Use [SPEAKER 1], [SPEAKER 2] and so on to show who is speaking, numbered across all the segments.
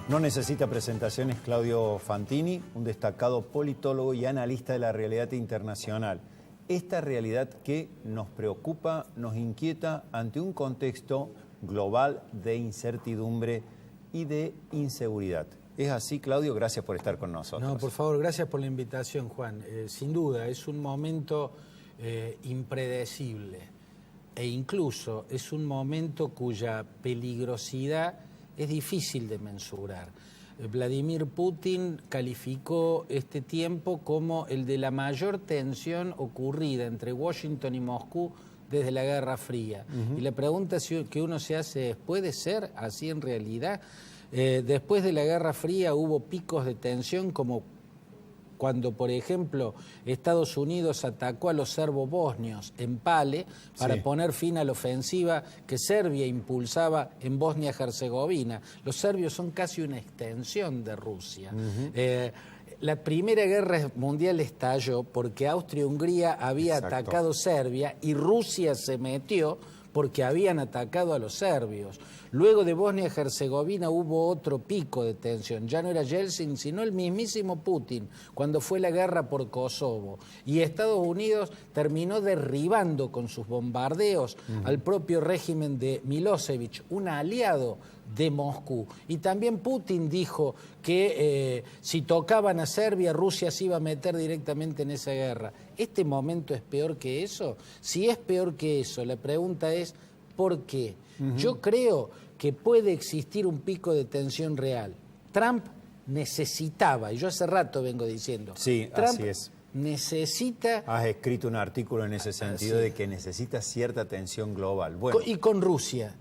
[SPEAKER 1] No necesita presentaciones Claudio Fantini, un destacado politólogo y analista de la realidad internacional. Esta realidad que nos preocupa, nos inquieta ante un contexto global de incertidumbre y de inseguridad. ¿Es así, Claudio? Gracias por estar con nosotros.
[SPEAKER 2] No, por favor, gracias por la invitación, Juan. Sin duda, es un momento impredecible e incluso es un momento cuya peligrosidad es difícil de mensurar. Vladimir Putin calificó este tiempo como el de la mayor tensión ocurrida entre Washington y Moscú desde la Guerra Fría. Y la pregunta que uno se hace es, ¿puede ser así en realidad? Después de la Guerra Fría hubo picos de tensión como cuando, por ejemplo, Estados Unidos atacó a los serbobosnios en Pale para poner fin a la ofensiva que Serbia impulsaba en Bosnia-Herzegovina. Los serbios son casi una extensión de Rusia. La Primera Guerra Mundial estalló porque Austria-Hungría había atacado Serbia y Rusia se metió porque habían atacado a los serbios. Luego de Bosnia-Herzegovina hubo otro pico de tensión. Ya no era Yeltsin, sino el mismísimo Putin, cuando fue la guerra por Kosovo. Y Estados Unidos terminó derribando con sus bombardeos al propio régimen de Milosevic, un aliado de Moscú. Y también Putin dijo que si tocaban a Serbia, Rusia se iba a meter directamente en esa guerra. ¿Este momento es peor que eso? Si es peor que eso, la pregunta es ¿por qué? Yo creo que puede existir un pico de tensión real. Trump necesitaba, y yo hace rato vengo diciendo, Trump
[SPEAKER 1] así es.
[SPEAKER 2] Necesita...
[SPEAKER 1] Has escrito un artículo en ese sentido de que necesita cierta tensión global. Bueno,
[SPEAKER 2] y con Rusia.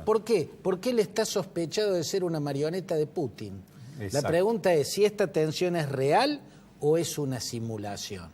[SPEAKER 2] ¿Por qué? Porque él está sospechado de ser una marioneta de Putin. La pregunta es si esta tensión es real o es una simulación.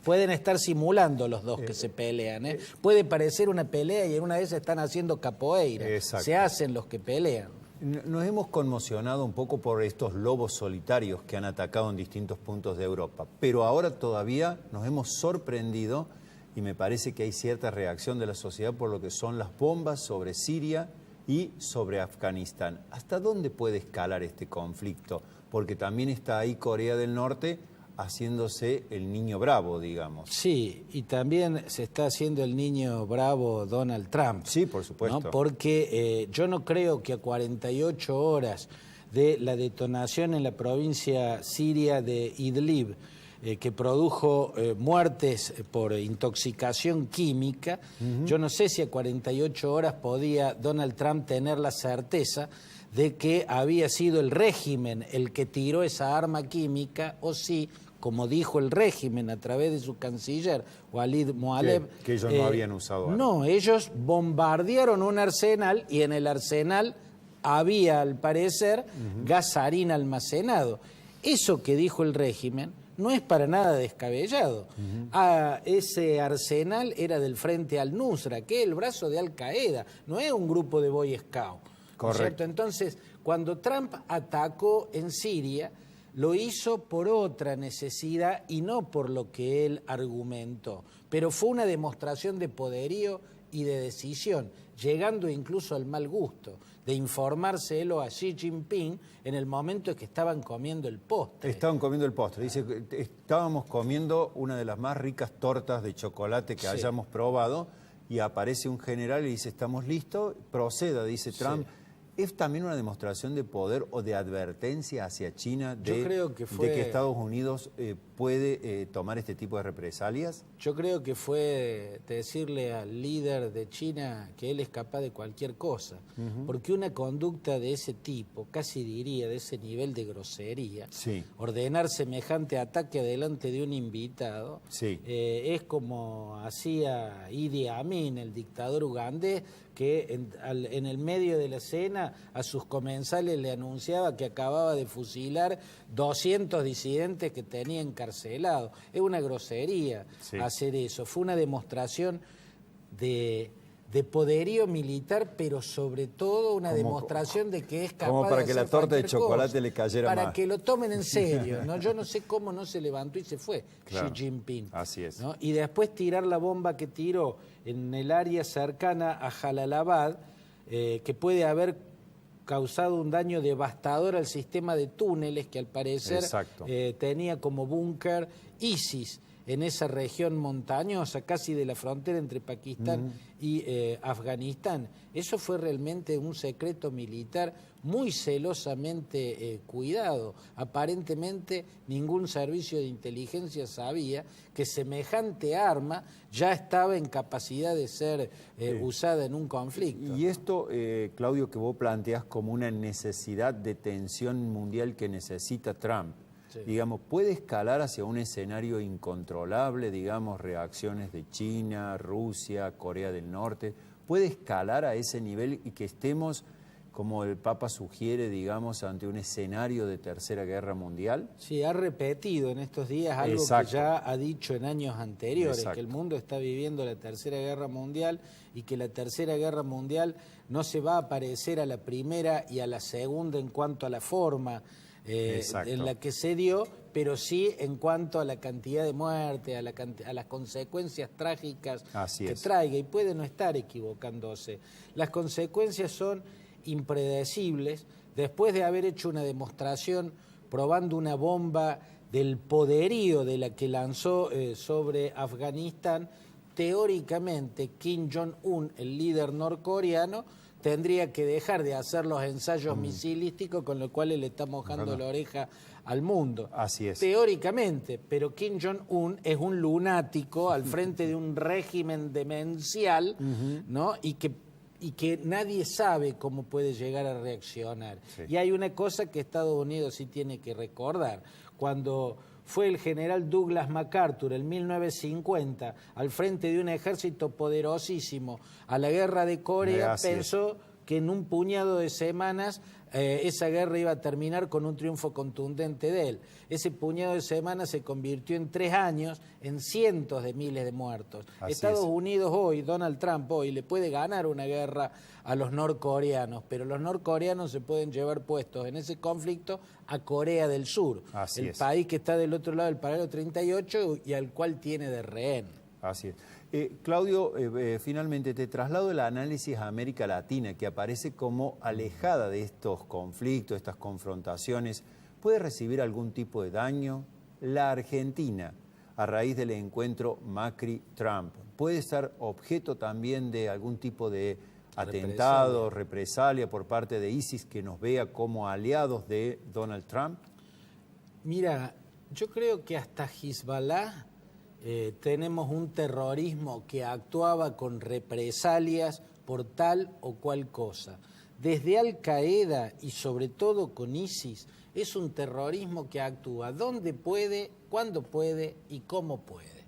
[SPEAKER 2] Pueden estar simulando los dos que se pelean. Puede parecer una pelea y en una vez están haciendo capoeira. Se hacen los que pelean.
[SPEAKER 1] Nos hemos conmocionado un poco por estos lobos solitarios que han atacado en distintos puntos de Europa, pero ahora todavía nos hemos sorprendido y me parece que hay cierta reacción de la sociedad por lo que son las bombas sobre Siria y sobre Afganistán. ¿Hasta dónde puede escalar este conflicto? Porque también está ahí Corea del Norte haciéndose el niño bravo, digamos.
[SPEAKER 2] Sí, y también se está haciendo el niño bravo Donald Trump.
[SPEAKER 1] Sí, por supuesto.
[SPEAKER 2] ¿No? Porque yo no creo que a 48 horas de la detonación en la provincia siria de Idlib, que produjo muertes por intoxicación química, yo no sé si a 48 horas podía Donald Trump tener la certeza de que había sido el régimen el que tiró esa arma química o si, como dijo el régimen a través de su canciller, Walid Moalev...
[SPEAKER 1] Que ellos no habían usado armas.
[SPEAKER 2] No, ellos bombardearon un arsenal y en el arsenal había, al parecer, gasarín almacenado. Eso que dijo el régimen no es para nada descabellado. Ese arsenal era del Frente al-Nusra, que es el brazo de Al-Qaeda, no es un grupo de Boy Scout.
[SPEAKER 1] Correcto.
[SPEAKER 2] Entonces, cuando Trump atacó en Siria, lo hizo por otra necesidad y no por lo que él argumentó. Pero fue una demostración de poderío y de decisión, llegando incluso al mal gusto, de informárselo a Xi Jinping en el momento en que estaban comiendo el postre.
[SPEAKER 1] Estaban comiendo el postre. Dice que estábamos comiendo una de las más ricas tortas de chocolate que hayamos probado y aparece un general y dice, ¿estamos listos? Proceda, dice Trump. ¿Es también una demostración de poder o de advertencia hacia China de que Estados Unidos puede tomar este tipo de represalias?
[SPEAKER 2] Yo creo que fue decirle al líder de China que él es capaz de cualquier cosa, porque una conducta de ese tipo, casi diría de ese nivel de grosería, ordenar semejante ataque delante de un invitado, es como hacía Idi Amin, el dictador ugandés, que en el medio de la escena a sus comensales le anunciaba que acababa de fusilar 200 disidentes que tenía encarcelados. Es una grosería hacer eso. Fue una demostración de poderío militar, pero sobre todo una demostración de que es capaz
[SPEAKER 1] como para
[SPEAKER 2] de
[SPEAKER 1] que la torta de chocolate le cayera
[SPEAKER 2] para
[SPEAKER 1] más.
[SPEAKER 2] que lo tomen en serio, ¿no? Yo no sé cómo no se levantó y se fue Xi Jinping.
[SPEAKER 1] Así es.
[SPEAKER 2] ¿No? Y después tirar la bomba que tiró en el área cercana a Jalalabad, que puede haber causado un daño devastador al sistema de túneles que al parecer tenía como búnker ISIS en esa región montañosa, casi de la frontera entre Pakistán y Afganistán. Eso fue realmente un secreto militar muy celosamente cuidado. Aparentemente ningún servicio de inteligencia sabía que semejante arma ya estaba en capacidad de ser usada en un conflicto.
[SPEAKER 1] Y esto, Claudio, que vos planteas como una necesidad de tensión mundial que necesita Trump, digamos, puede escalar hacia un escenario incontrolable, digamos, reacciones de China, Rusia, Corea del Norte, puede escalar a ese nivel y que estemos, como el Papa sugiere, digamos, ante un escenario de tercera guerra mundial.
[SPEAKER 2] Sí, ha repetido en estos días algo que ya ha dicho en años anteriores, que el mundo está viviendo la tercera guerra mundial y que la tercera guerra mundial no se va a parecer a la primera y a la segunda en cuanto a la forma en la que se dio, pero sí en cuanto a la cantidad de muertes, a las consecuencias trágicas que traiga, y puede no estar equivocándose. Las consecuencias son impredecibles. Después de haber hecho una demostración probando una bomba del poderío de la que lanzó sobre Afganistán, teóricamente Kim Jong-un, el líder norcoreano, tendría que dejar de hacer los ensayos misilísticos, con lo cual le está mojando la oreja al mundo.
[SPEAKER 1] Así es.
[SPEAKER 2] Teóricamente, pero Kim Jong-un es un lunático al frente de un régimen demencial, ¿no? Y que nadie sabe cómo puede llegar a reaccionar. Y hay una cosa que Estados Unidos sí tiene que recordar. Cuando fue el general Douglas MacArthur en 1950 al frente de un ejército poderosísimo a la guerra de Corea, pensó que en un puñado de semanas esa guerra iba a terminar con un triunfo contundente de él. Ese puñado de semanas se convirtió en 3 años en cientos de miles de muertos. Estados Unidos hoy, Donald Trump hoy, le puede ganar una guerra a los norcoreanos, pero los norcoreanos se pueden llevar puestos en ese conflicto a Corea del Sur, el país que está del otro lado del paralelo 38 y al cual tiene de rehén.
[SPEAKER 1] Así es. Claudio, finalmente te traslado el análisis a América Latina, que aparece como alejada de estos conflictos, estas confrontaciones. ¿Puede recibir algún tipo de daño? La Argentina, a raíz del encuentro Macri-Trump, ¿puede ser objeto también de algún tipo de atentado, represalia por parte de ISIS que nos vea como aliados de Donald Trump?
[SPEAKER 2] Mira, yo creo que hasta Hezbollah tenemos un terrorismo que actuaba con represalias por tal o cual cosa. Desde Al Qaeda y sobre todo con ISIS, es un terrorismo que actúa donde puede, cuando puede y cómo puede,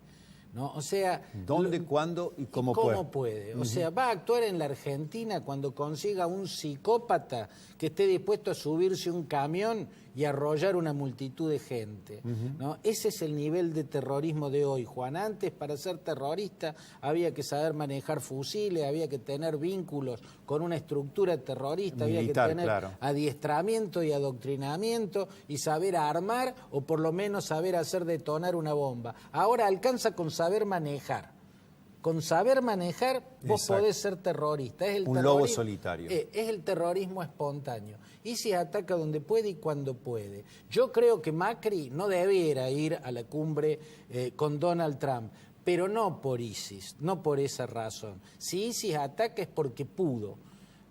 [SPEAKER 2] ¿no? O sea,
[SPEAKER 1] ¿dónde, cuándo y cómo puede?
[SPEAKER 2] O sea, va a actuar en la Argentina cuando consiga un psicópata que esté dispuesto a subirse un camión y arrollar una multitud de gente, ¿no? Ese es el nivel de terrorismo de hoy, Juan. Antes, para ser terrorista, había que saber manejar fusiles, había que tener vínculos con una estructura terrorista, militar, había que tener adiestramiento y adoctrinamiento y saber armar o por lo menos saber hacer detonar una bomba. Ahora alcanza con saber manejar. Con saber manejar, vos podés ser terrorista. Es
[SPEAKER 1] un lobo solitario.
[SPEAKER 2] Es el terrorismo espontáneo. ISIS ataca donde puede y cuando puede. Yo creo que Macri no debiera ir a la cumbre con Donald Trump, pero no por ISIS, no por esa razón. Si ISIS ataca es porque pudo,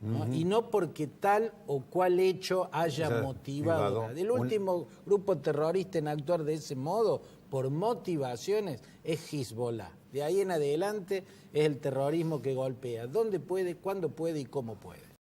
[SPEAKER 2] ¿no? Y no porque tal o cual hecho haya motivado. El último grupo terrorista en actuar de ese modo, por motivaciones, es Hezbollah. De ahí en adelante es el terrorismo que golpea. ¿Dónde puede, cuándo puede y cómo puede?